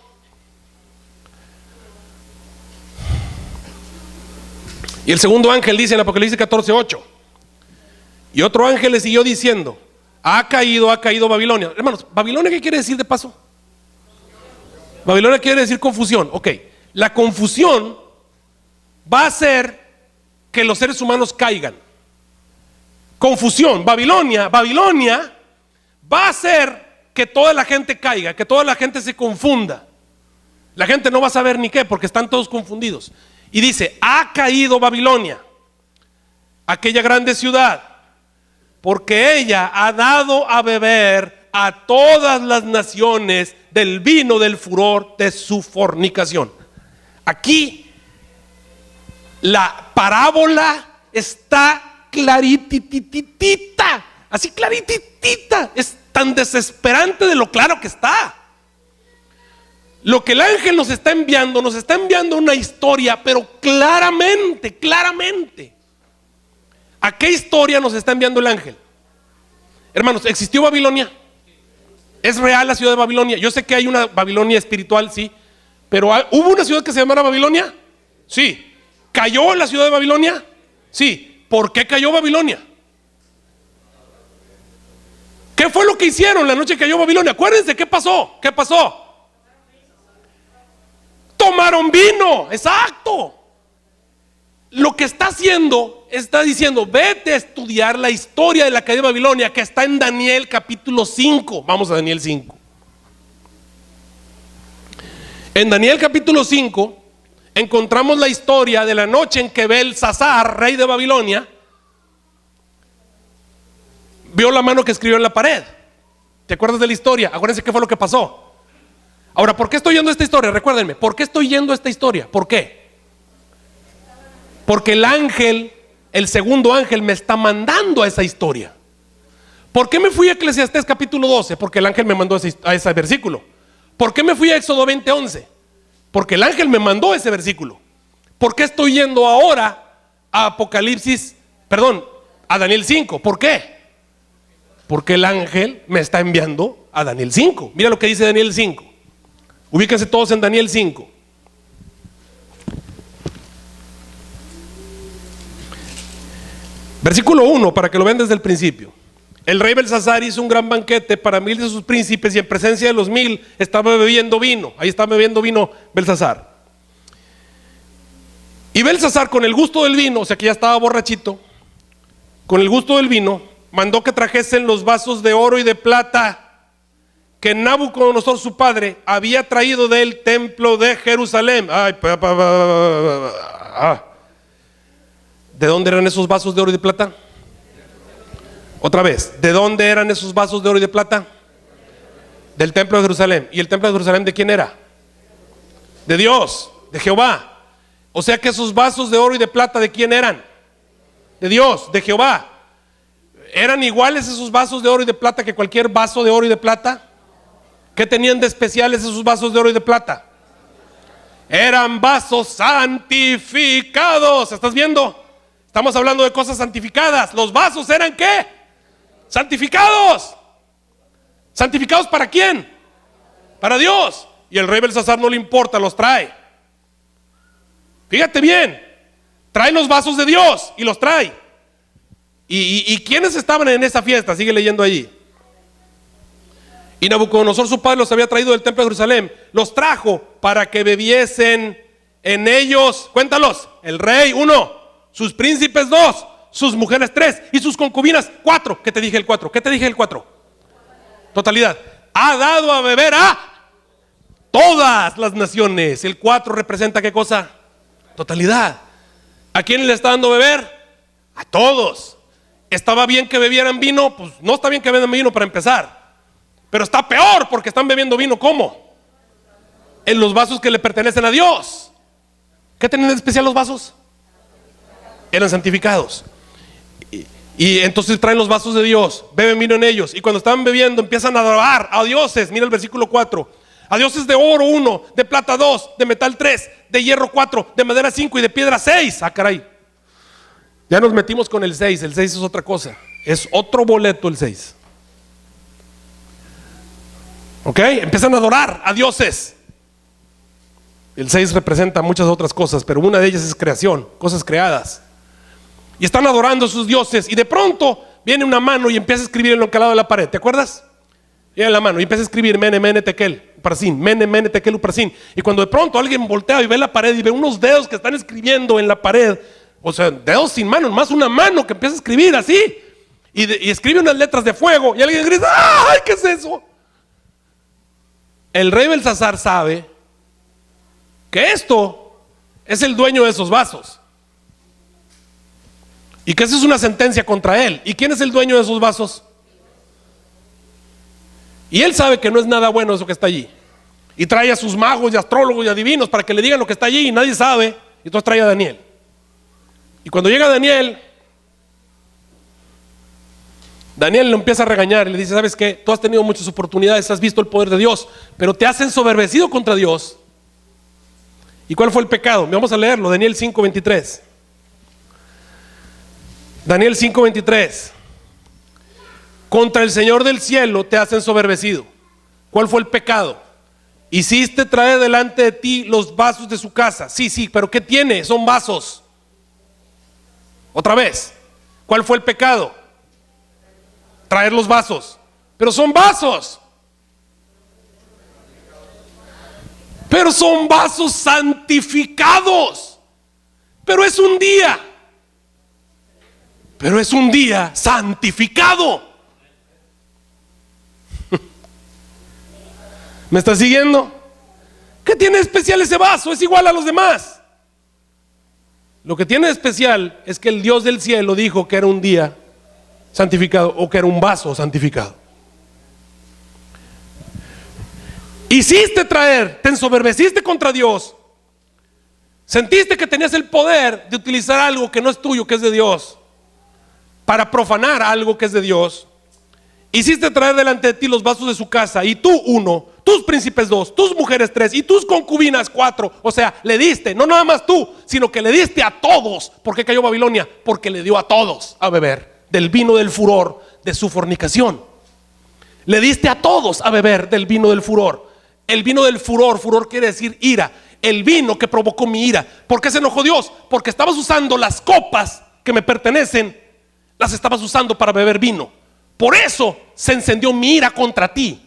Y el segundo ángel dice en Apocalipsis 14, 8: y otro ángel le siguió diciendo: ha caído Babilonia. Hermanos, ¿Babilonia qué quiere decir de paso? Babilonia quiere decir confusión. Ok, la confusión va a hacer que los seres humanos caigan. Confusión, Babilonia va a hacer que toda la gente caiga, que toda la gente se confunda. La gente no va a saber ni qué, porque están todos confundidos. Y dice: ha caído Babilonia, aquella grande ciudad, porque ella ha dado a beber a todas las naciones del vino del furor de su fornicación. Aquí la parábola está clarititita, así clarititita. Es tan desesperante de lo claro que está. Lo que el ángel nos está enviando una historia, pero claramente. ¿A qué historia nos está enviando el ángel? Hermanos, ¿existió Babilonia? ¿Es real la ciudad de Babilonia? Yo sé que hay una Babilonia espiritual, sí, pero ¿hubo una ciudad que se llamara Babilonia? Sí. ¿Cayó la ciudad de Babilonia? Sí. ¿Por qué cayó Babilonia? ¿Qué fue lo que hicieron la noche que cayó Babilonia? Acuérdense, ¿qué pasó? Tomaron vino, exacto. Lo que está haciendo, está diciendo: vete a estudiar la historia de la caída de Babilonia, que está en Daniel capítulo 5. Vamos a Daniel 5. En Daniel capítulo 5 encontramos la historia de la noche en que Belsasar, rey de Babilonia, vio la mano que escribió en la pared. ¿Te acuerdas de la historia? Acuérdense qué fue lo que pasó. Ahora, ¿por qué estoy yendo a esta historia? Recuérdenme, ¿por qué estoy yendo a esta historia? ¿Por qué? Porque el ángel, el segundo ángel, me está mandando a esa historia. ¿Por qué me fui a Eclesiastés capítulo 12? Porque el ángel me mandó a ese versículo. ¿Por qué me fui a Éxodo 20, 11? Porque el ángel me mandó ese versículo. ¿Por qué estoy yendo ahora a a Daniel 5? ¿Por qué? Porque el ángel me está enviando a Daniel 5. Mira lo que dice Daniel 5. Ubíquense todos en Daniel 5. Versículo 1, para que lo vean desde el principio. El rey Belsasar hizo un gran banquete para 1000 de sus príncipes y en presencia de los 1000 estaba bebiendo vino. Ahí estaba bebiendo vino Belsasar. Y Belsasar, con el gusto del vino, o sea que ya estaba borrachito, con el gusto del vino, mandó que trajesen los vasos de oro y de plata que Nabucodonosor su padre había traído del templo de Jerusalén. ¿De dónde eran esos vasos de oro y de plata? Otra vez, ¿de dónde eran esos vasos de oro y de plata? Del templo de Jerusalén. ¿Y el templo de Jerusalén de quién era? De Dios, de Jehová. O sea que esos vasos de oro y de plata, ¿de quién eran? De Dios, de Jehová. ¿Eran iguales esos vasos de oro y de plata que cualquier vaso de oro y de plata? ¿Qué tenían de especiales esos vasos de oro y de plata? Eran vasos santificados. ¿Estás viendo? Estamos hablando de cosas santificadas. ¿Los vasos eran qué? Santificados. ¿Santificados para quién? Para Dios. Y el rey Belsasar no le importa, los trae. Fíjate bien, trae los vasos de Dios y los trae. ¿Y quiénes estaban en esa fiesta? Sigue leyendo allí. Y Nabucodonosor su padre los había traído del templo de Jerusalén. Los trajo para que bebiesen en ellos. Cuéntalos. El rey 1, sus príncipes 2, sus mujeres 3 y sus concubinas 4. ¿Qué te dije el 4? ¿Qué te dije el 4? Totalidad. Ha dado a beber a todas las naciones. El 4 representa ¿qué cosa? Totalidad. ¿A quién le está dando a beber? A todos. ¿Estaba bien que bebieran vino? Pues no está bien que beban vino para empezar. Pero está peor porque están bebiendo vino. ¿Cómo? En los vasos que le pertenecen a Dios. ¿Qué tenían de especial los vasos? Eran santificados. Y entonces traen los vasos de Dios, beben vino en ellos. Y cuando estaban bebiendo empiezan a adorar a dioses. Mira el versículo 4. A dioses de oro 1, de plata 2, de metal 3, de hierro 4, de madera 5 y de piedra 6. Ah, caray. Ya nos metimos con el 6. El 6 es otra cosa. Es otro boleto el 6. ¿Ok? Empiezan a adorar a dioses. El 6 representa muchas otras cosas, pero una de ellas es creación, cosas creadas. Y están adorando a sus dioses. Y de pronto viene una mano y empieza a escribir en lo calado de la pared. ¿Te acuerdas? Viene la mano y empieza a escribir Mene, Mene, Tekel, Uparsin, Mene, Mene, Tekel, Uparsin. Y cuando de pronto alguien voltea y ve la pared y ve unos dedos que están escribiendo en la pared, o sea, dedos sin manos, más una mano que empieza a escribir así. Y escribe unas letras de fuego. Y alguien grita: ¡ay, qué es eso! El rey Belsasar sabe que esto es el dueño de esos vasos. Y que esa es una sentencia contra él. ¿Y quién es el dueño de esos vasos? Y él sabe que no es nada bueno eso que está allí. Y trae a sus magos y astrólogos y adivinos para que le digan lo que está allí y nadie sabe. Y entonces trae a Daniel. Y cuando llega Daniel, Daniel lo empieza a regañar y le dice: ¿sabes qué? Tú has tenido muchas oportunidades, has visto el poder de Dios, pero te has ensoberbecido contra Dios. ¿Y cuál fue el pecado? Vamos a leerlo, Daniel 5:23. Daniel 5:23. Contra el Señor del cielo te has ensoberbecido. ¿Cuál fue el pecado? Hiciste traer delante de ti los vasos de su casa. Sí, pero ¿qué tiene? Son vasos. Otra vez, ¿cuál fue el pecado? Traer los vasos. Pero son vasos. Pero son vasos santificados. Pero es un día. Pero es un día santificado. ¿Me estás siguiendo? ¿Qué tiene de especial ese vaso? Es igual a los demás. Lo que tiene de especial es que el Dios del cielo dijo que era un día santificado, o que era un vaso santificado. Hiciste traer, te ensoberbeciste contra Dios, sentiste que tenías el poder de utilizar algo que no es tuyo, que es de Dios, para profanar algo que es de Dios. Hiciste traer delante de ti los vasos de su casa, y tú 1, tus príncipes 2, tus mujeres 3 y tus concubinas 4. O sea, le diste, no nada más tú, sino que le diste a todos. ¿Por qué cayó Babilonia? Porque le dio a todos a beber del vino del furor de su fornicación. Le diste a todos a beber del vino del furor. el vino del furor. Furor quiere decir ira. El vino que provocó mi ira. ¿Por qué se enojó Dios? Porque estabas usando las copas que me pertenecen, las estabas usando para beber vino. Por eso se encendió mi ira contra ti.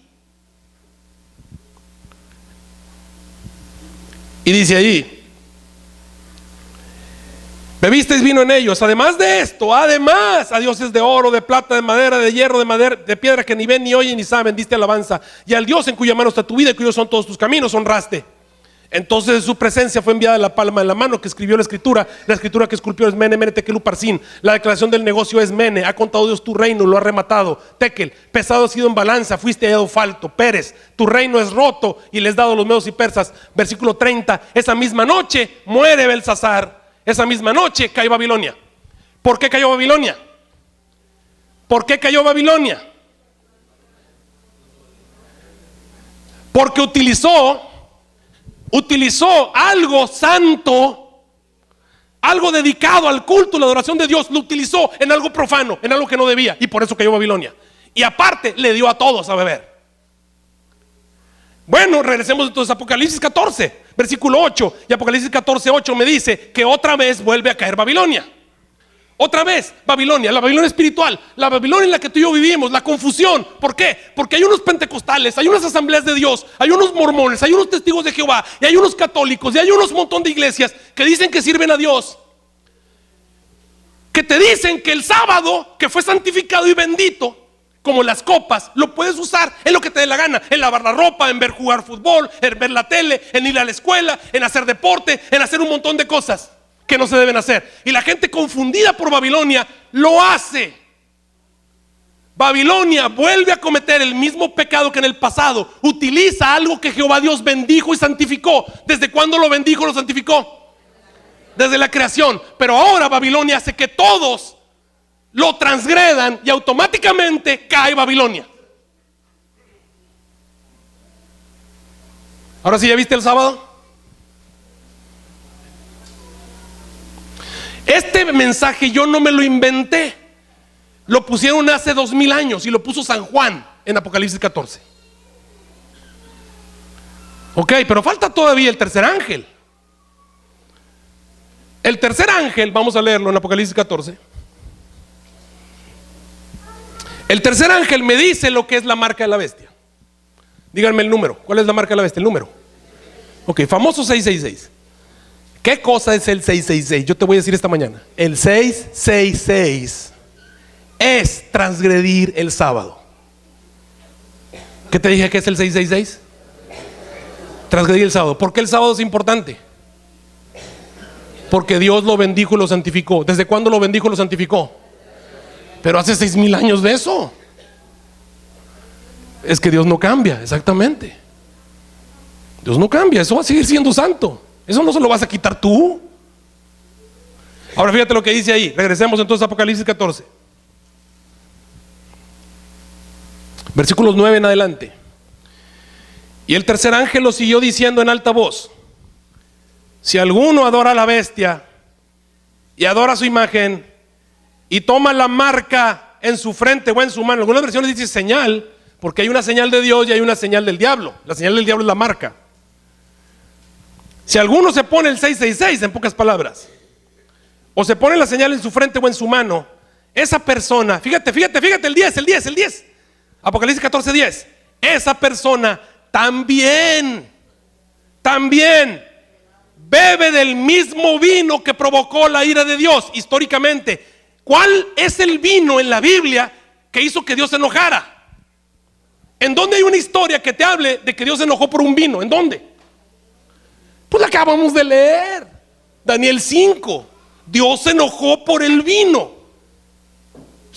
Y dice ahí: bebisteis vino en ellos. Además de esto, además a dioses de oro, de plata, de madera, de hierro, de madera, de piedra que ni ven, ni oyen, ni saben, diste alabanza. Y al Dios en cuya mano está tu vida y cuyos son todos tus caminos, honraste. Entonces de su presencia fue enviada la palma de la mano que escribió la escritura que esculpió es Mene, Mene, Tekel, Uparsin. La declaración del negocio es Mene. Ha contado Dios tu reino, lo ha rematado. Tekel, pesado ha sido en balanza, fuiste hallado falto. Pérez, tu reino es roto y les dado a los medos y persas. Versículo 30, esa misma noche muere Belsasar. Esa misma noche cayó Babilonia. ¿Por qué cayó Babilonia? ¿Por qué cayó Babilonia? Porque utilizó algo santo, algo dedicado al culto, la adoración de Dios, lo utilizó en algo profano, en algo que no debía, y por eso cayó Babilonia. Y aparte le dio a todos a beber. Bueno, regresemos entonces a Apocalipsis 14, versículo 8. Y Apocalipsis 14, 8 me dice que otra vez vuelve a caer Babilonia. Otra vez Babilonia, la Babilonia espiritual, la Babilonia en la que tú y yo vivimos, la confusión. ¿Por qué? Porque hay unos pentecostales, hay unas asambleas de Dios, hay unos mormones, hay unos testigos de Jehová, y hay unos católicos, y hay unos montón de iglesias que dicen que sirven a Dios, que te dicen que el sábado que fue santificado y bendito, como las copas, lo puedes usar en lo que te dé la gana, en lavar la ropa, en ver jugar fútbol, en ver la tele, en ir a la escuela, en hacer deporte, en hacer un montón de cosas que no se deben hacer. Y la gente confundida por Babilonia lo hace. Babilonia vuelve a cometer el mismo pecado que en el pasado. Utiliza algo que Jehová Dios bendijo y santificó. ¿Desde cuándo lo bendijo y lo santificó? Desde la creación. Pero ahora Babilonia hace que todos lo transgredan y automáticamente cae Babilonia. Ahora sí, ¿ya viste el sábado? Este mensaje yo no me lo inventé. Lo pusieron hace 2000 años y lo puso San Juan en Apocalipsis 14. Ok, pero falta todavía el tercer ángel. El tercer ángel, vamos a leerlo en Apocalipsis 14. El tercer ángel me dice lo que es la marca de la bestia. Díganme el número. ¿Cuál es la marca de la bestia? El número. Ok, famoso 666. ¿Qué cosa es el 666? Yo te voy a decir esta mañana. El 666 es transgredir el sábado. ¿Qué te dije que es el 666? Transgredir el sábado. ¿Por qué el sábado es importante? Porque Dios lo bendijo y lo santificó. ¿Desde cuándo lo bendijo y lo santificó? Pero hace 6000 años de eso. Es que Dios no cambia, exactamente. Dios no cambia, eso va a seguir siendo santo. Eso no se lo vas a quitar tú. Ahora fíjate lo que dice ahí. Regresemos entonces a Apocalipsis 14, versículos 9 en adelante. Y el tercer ángel lo siguió diciendo en alta voz: si alguno adora a la bestia y adora su imagen y toma la marca en su frente o en su mano, algunas versiones dicen señal, porque hay una señal de Dios y hay una señal del diablo. La señal del diablo es la marca. Si alguno se pone el 666, en pocas palabras, o se pone la señal en su frente o en su mano, esa persona, fíjate el 10, Apocalipsis 14, 10, esa persona también bebe del mismo vino que provocó la ira de Dios. Históricamente, ¿cuál es el vino en la Biblia que hizo que Dios se enojara? ¿En dónde hay una historia que te hable de que Dios se enojó por un vino? ¿En dónde? Pues la acabamos de leer, Daniel 5. Dios se enojó por el vino.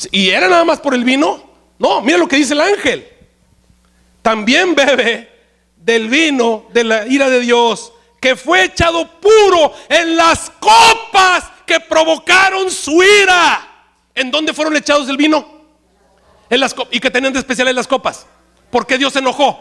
¿Y era nada más por el vino? No, mira lo que dice el ángel. También bebe del vino de la ira de Dios, que fue echado puro en las copas que provocaron su ira. ¿En dónde fueron echados el vino? En las copas. ¿Y qué tenían de especial en las copas? ¿Por qué Dios se enojó?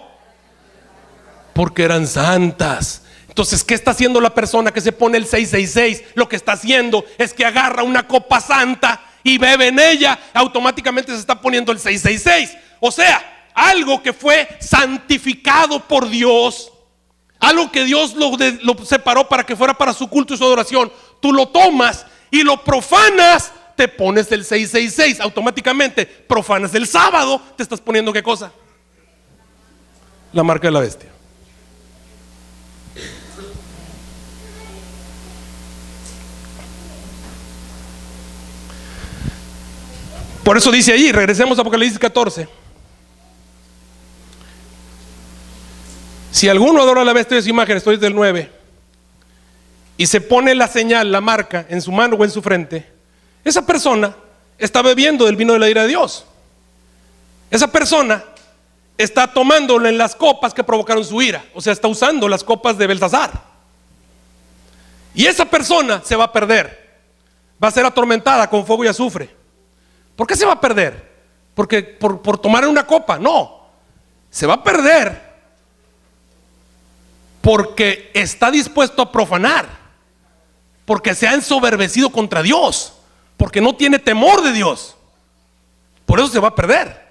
Porque eran santas. Entonces, ¿qué está haciendo la persona que se pone el 666? Lo que está haciendo es que agarra una copa santa y bebe en ella. Automáticamente se está poniendo el 666. O sea, algo que fue santificado por Dios, algo que Dios lo separó para que fuera para su culto y su adoración, tú lo tomas y lo profanas, te pones el 666, automáticamente profanas el sábado, te estás poniendo ¿qué cosa? La marca de la bestia. Por eso dice allí, regresemos a Apocalipsis 14. Si alguno adora a la bestia de su imagen, estoy desde el 9, y se pone la señal, la marca en su mano o en su frente, esa persona está bebiendo del vino de la ira de Dios. Esa persona está tomándolo en las copas que provocaron su ira, o sea, está usando las copas de Belsasar. Y esa persona se va a perder, va a ser atormentada con fuego y azufre. ¿Por qué se va a perder? Porque por tomar una copa, no, se va a perder porque está dispuesto a profanar, porque se ha ensoberbecido contra Dios, porque no tiene temor de Dios. Por eso se va a perder.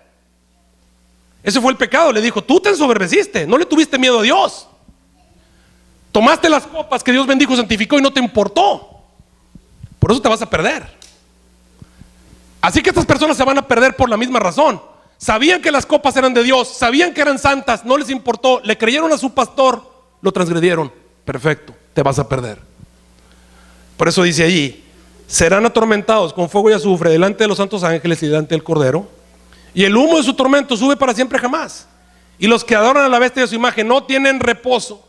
Ese fue el pecado. Le dijo, tú te ensoberbeciste, no le tuviste miedo a Dios. Tomaste las copas que Dios bendijo, santificó y no te importó. Por eso te vas a perder. Así que estas personas se van a perder por la misma razón. Sabían que las copas eran de Dios, sabían que eran santas, no les importó, le creyeron a su pastor, lo transgredieron. Perfecto, te vas a perder. Por eso dice allí, serán atormentados con fuego y azufre delante de los santos ángeles y delante del Cordero, y el humo de su tormento sube para siempre jamás. Y los que adoran a la bestia de su imagen no tienen reposo,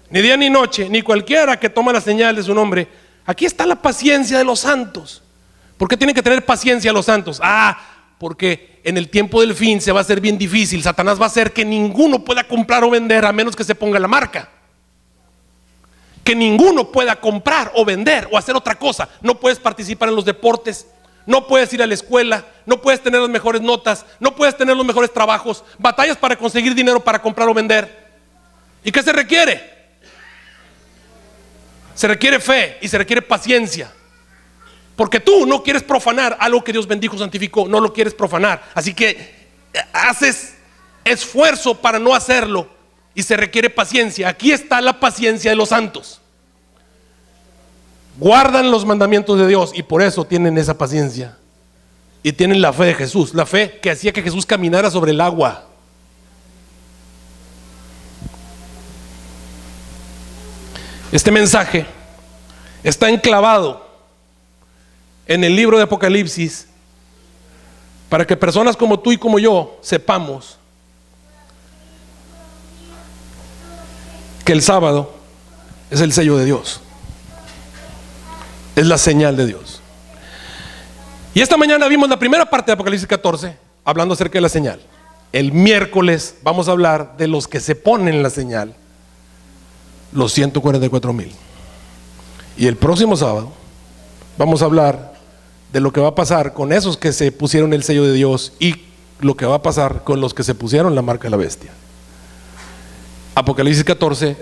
ni día ni noche, ni cualquiera que toma la señal de su nombre. Aquí está la paciencia de los santos. ¿Por qué tienen que tener paciencia los santos? Porque en el tiempo del fin se va a hacer bien difícil. Satanás va a hacer que ninguno pueda comprar o vender a menos que se ponga la marca. Que ninguno pueda comprar o vender o hacer otra cosa. No puedes participar en los deportes, no puedes ir a la escuela, no puedes tener las mejores notas, no puedes tener los mejores trabajos, batallas para conseguir dinero para comprar o vender. ¿Y qué se requiere? Se requiere fe y se requiere paciencia. Porque tú no quieres profanar algo que Dios bendijo, santificó, no lo quieres profanar. Así que haces esfuerzo para no hacerlo y se requiere paciencia. Aquí está la paciencia de los santos. Guardan los mandamientos de Dios y por eso tienen esa paciencia. Y tienen la fe de Jesús, la fe que hacía que Jesús caminara sobre el agua. Este mensaje está enclavado en el libro de Apocalipsis para que personas como tú y como yo sepamos que el sábado es el sello de Dios, es la señal de Dios. Y esta mañana vimos la primera parte de Apocalipsis 14 hablando acerca de la señal. El miércoles vamos a hablar de los que se ponen la señal, los 144,000. Y el próximo sábado vamos a hablar de lo que va a pasar con esos que se pusieron el sello de Dios y lo que va a pasar con los que se pusieron la marca de la bestia. Apocalipsis 14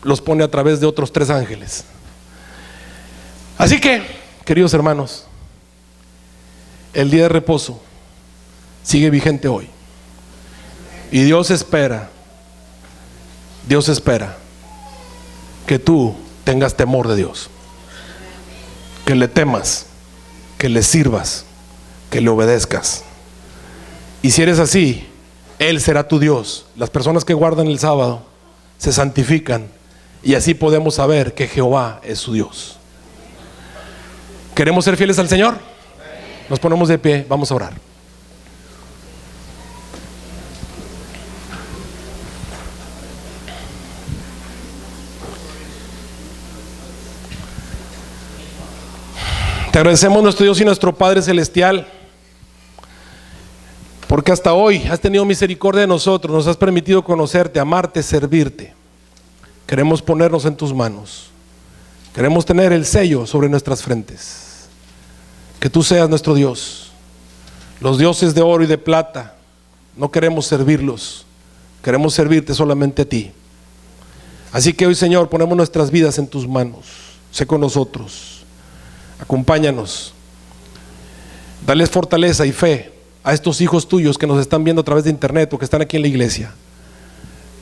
los pone a través de otros 3 ángeles. Así que, queridos hermanos, el día de reposo sigue vigente hoy. Y Dios espera que tú tengas temor de Dios, que le temas, que le sirvas, que le obedezcas. Y si eres así, Él será tu Dios. Las personas que guardan el sábado se santifican y así podemos saber que Jehová es su Dios. ¿Queremos ser fieles al Señor? Nos ponemos de pie, vamos a orar. Te agradecemos, nuestro Dios y nuestro Padre Celestial, porque hasta hoy has tenido misericordia de nosotros, nos has permitido conocerte, amarte, servirte. Queremos ponernos en tus manos, queremos tener el sello sobre nuestras frentes, que tú seas nuestro Dios. Los dioses de oro y de plata no queremos servirlos, queremos servirte solamente a ti. Así que hoy, Señor, ponemos nuestras vidas en tus manos. Sé con nosotros, acompáñanos, dales fortaleza y fe a estos hijos tuyos que nos están viendo a través de internet o que están aquí en la iglesia,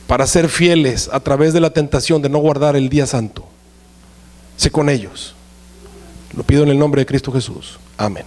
para ser fieles a través de la tentación de no guardar el día santo. Sé con ellos. Lo pido en el nombre de Cristo Jesús. Amén.